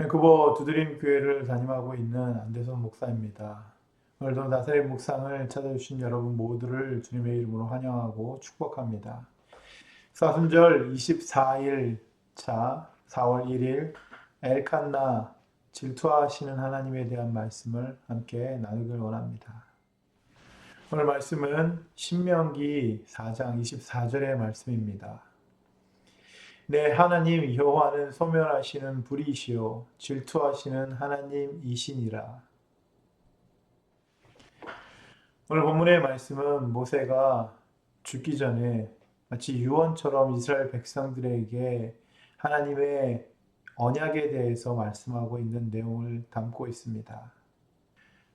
밴쿠버 두드림 교회를 담임하고 있는 안대선 목사입니다. 오늘도 나사렛 묵상을 찾아주신 여러분 모두를 주님의 이름으로 환영하고 축복합니다. 사순절 24일 차 4월 1일 엘칸나 질투하시는 하나님에 대한 말씀을 함께 나누길 원합니다. 오늘 말씀은 신명기 4장 24절의 말씀입니다. 내 하나님 여호와는 소멸하시는 불이시요 질투하시는 하나님이시니라. 오늘 본문의 말씀은 모세가 죽기 전에 마치 유언처럼 이스라엘 백성들에게 하나님의 언약에 대해서 말씀하고 있는 내용을 담고 있습니다.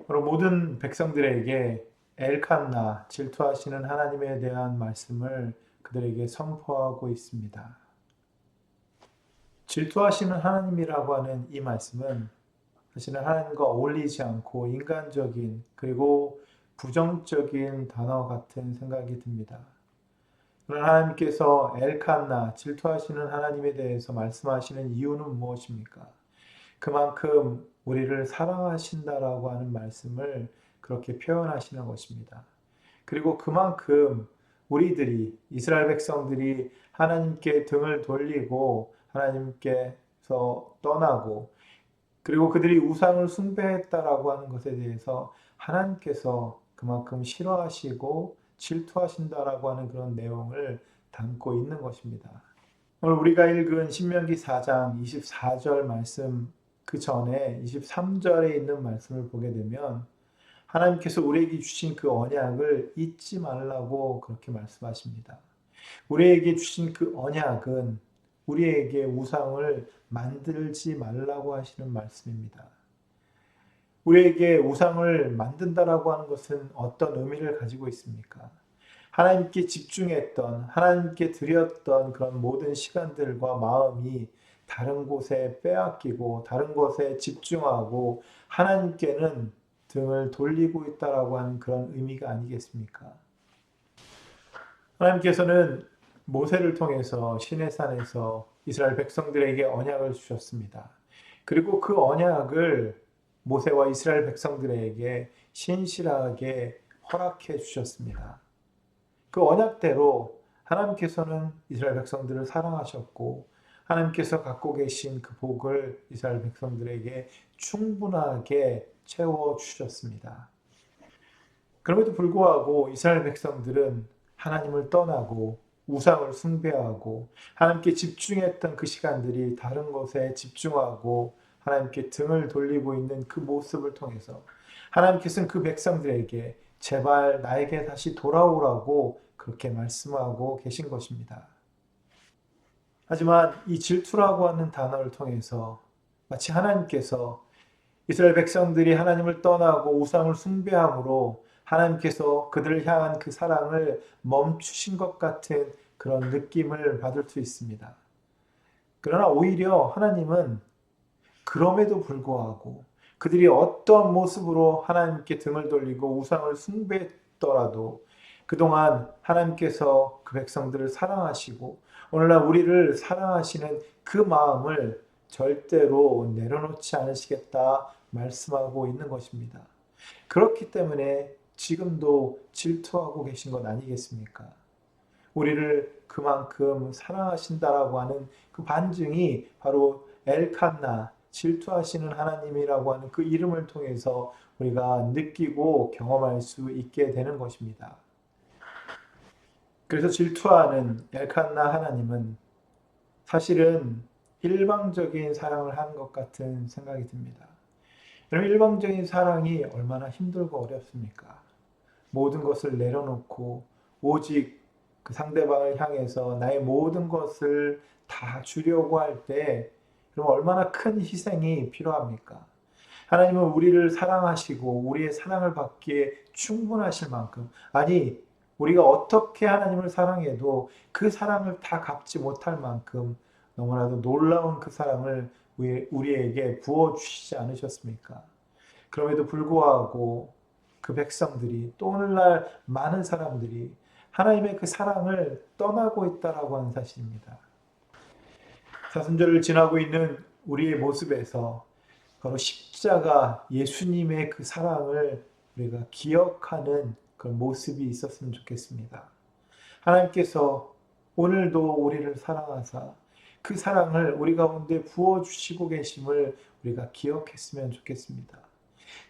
오늘 모든 백성들에게 엘칸나 질투하시는 하나님에 대한 말씀을 그들에게 선포하고 있습니다. 질투하시는 하나님이라고 하는 이 말씀은 사실은 하나님과 어울리지 않고 인간적인 그리고 부정적인 단어 같은 생각이 듭니다. 그러나 하나님께서 엘칸나 질투하시는 하나님에 대해서 말씀하시는 이유는 무엇입니까? 그만큼 우리를 사랑하신다라고 하는 말씀을 그렇게 표현하시는 것입니다. 그리고 그만큼 우리들이 이스라엘 백성들이 하나님께 등을 돌리고 하나님께서 떠나고 그리고 그들이 우상을 숭배했다라고 하는 것에 대해서 하나님께서 그만큼 싫어하시고 질투하신다라고 하는 그런 내용을 담고 있는 것입니다. 오늘 우리가 읽은 신명기 4장 24절 말씀 그 전에 23절에 있는 말씀을 보게 되면 하나님께서 우리에게 주신 그 언약을 잊지 말라고 그렇게 말씀하십니다. 우리에게 주신 그 언약은 우리에게 우상을 만들지 말라고 하시는 말씀입니다. 우리에게 우상을 만든다라고 하는 것은 어떤 의미를 가지고 있습니까? 하나님께 집중했던, 하나님께 드렸던 그런 모든 시간들과 마음이 다른 곳에 빼앗기고 다른 것에 집중하고 하나님께는 등을 돌리고 있다라고 하는 그런 의미가 아니겠습니까? 하나님께서는 모세를 통해서 시내산에서 이스라엘 백성들에게 언약을 주셨습니다. 그리고 그 언약을 모세와 이스라엘 백성들에게 신실하게 허락해 주셨습니다. 그 언약대로 하나님께서는 이스라엘 백성들을 사랑하셨고 하나님께서 갖고 계신 그 복을 이스라엘 백성들에게 충분하게 채워주셨습니다. 그럼에도 불구하고 이스라엘 백성들은 하나님을 떠나고 우상을 숭배하고 하나님께 집중했던 그 시간들이 다른 것에 집중하고 하나님께 등을 돌리고 있는 그 모습을 통해서 하나님께서는 그 백성들에게 제발 나에게 다시 돌아오라고 그렇게 말씀하고 계신 것입니다. 하지만 이 질투라고 하는 단어를 통해서 마치 하나님께서 이스라엘 백성들이 하나님을 떠나고 우상을 숭배함으로 하나님께서 그들을 향한 그 사랑을 멈추신 것 같은 그런 느낌을 받을 수 있습니다. 그러나 오히려 하나님은 그럼에도 불구하고 그들이 어떤 모습으로 하나님께 등을 돌리고 우상을 숭배했더라도 그동안 하나님께서 그 백성들을 사랑하시고 오늘날 우리를 사랑하시는 그 마음을 절대로 내려놓지 않으시겠다 말씀하고 있는 것입니다. 그렇기 때문에 지금도 질투하고 계신 것 아니겠습니까? 우리를 그만큼 사랑하신다라고 하는 그 반증이 바로 엘칸나, 질투하시는 하나님이라고 하는 그 이름을 통해서 우리가 느끼고 경험할 수 있게 되는 것입니다. 그래서 질투하는 엘칸나 하나님은 사실은 일방적인 사랑을 하는 것 같은 생각이 듭니다. 여러분, 일방적인 사랑이 얼마나 힘들고 어렵습니까? 모든 것을 내려놓고 오직 그 상대방을 향해서 나의 모든 것을 다 주려고 할 때 그럼 얼마나 큰 희생이 필요합니까? 하나님은 우리를 사랑하시고 우리의 사랑을 받기에 충분하실 만큼 아니 우리가 어떻게 하나님을 사랑해도 그 사랑을 다 갚지 못할 만큼 너무나도 놀라운 그 사랑을 우리에게 부어주시지 않으셨습니까? 그럼에도 불구하고 그 백성들이 또 오늘날 많은 사람들이 하나님의 그 사랑을 떠나고 있다라고 하는 사실입니다. 사순절을 지나고 있는 우리의 모습에서 바로 십자가 예수님의 그 사랑을 우리가 기억하는 그런 모습이 있었으면 좋겠습니다. 하나님께서 오늘도 우리를 사랑하사 그 사랑을 우리 가운데 부어주시고 계심을 우리가 기억했으면 좋겠습니다.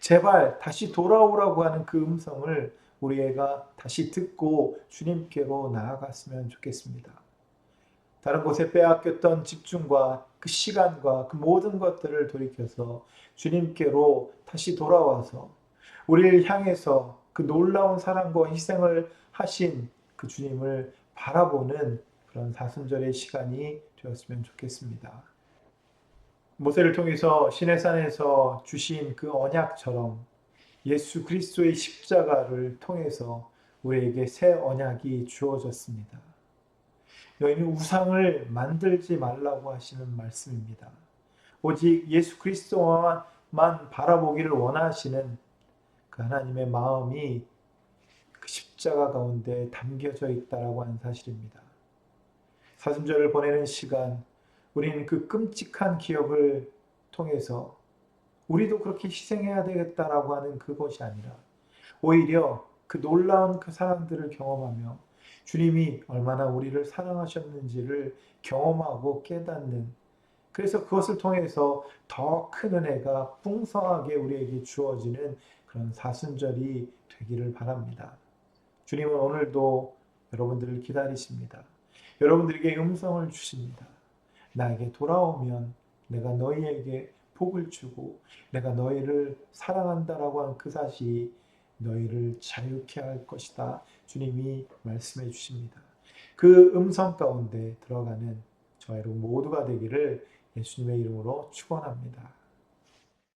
제발 다시 돌아오라고 하는 그 음성을 우리가 다시 듣고 주님께로 나아갔으면 좋겠습니다. 다른 곳에 빼앗겼던 집중과 그 시간과 그 모든 것들을 돌이켜서 주님께로 다시 돌아와서 우리를 향해서 그 놀라운 사랑과 희생을 하신 그 주님을 바라보는 그런 사순절의 시간이 되었으면 좋겠습니다. 모세를 통해서 시내산에서 주신 그 언약처럼 예수 그리스도의 십자가를 통해서 우리에게 새 언약이 주어졌습니다. 너희는 우상을 만들지 말라고 하시는 말씀입니다. 오직 예수 그리스도만 바라보기를 원하시는 그 하나님의 마음이 그 십자가 가운데 담겨져 있다라고 하는 사실입니다. 사순절을 보내는 시간, 우리는 그 끔찍한 기억을 통해서 우리도 그렇게 희생해야 되겠다라고 하는 그것이 아니라 오히려 그 놀라운 그 사랑들을 경험하며 주님이 얼마나 우리를 사랑하셨는지를 경험하고 깨닫는, 그래서 그것을 통해서 더 큰 은혜가 풍성하게 우리에게 주어지는 그런 사순절이 되기를 바랍니다. 주님은 오늘도 여러분들을 기다리십니다. 여러분들에게 음성을 주십니다. 나에게 돌아오면 내가 너희에게 복을 주고 내가 너희를 사랑한다라고 하는 그 사실이 너희를 자유케 할 것이다. 주님이 말씀해 주십니다. 그 음성 가운데 들어가는 저희 여러분 모두가 되기를 예수님의 이름으로 축원합니다.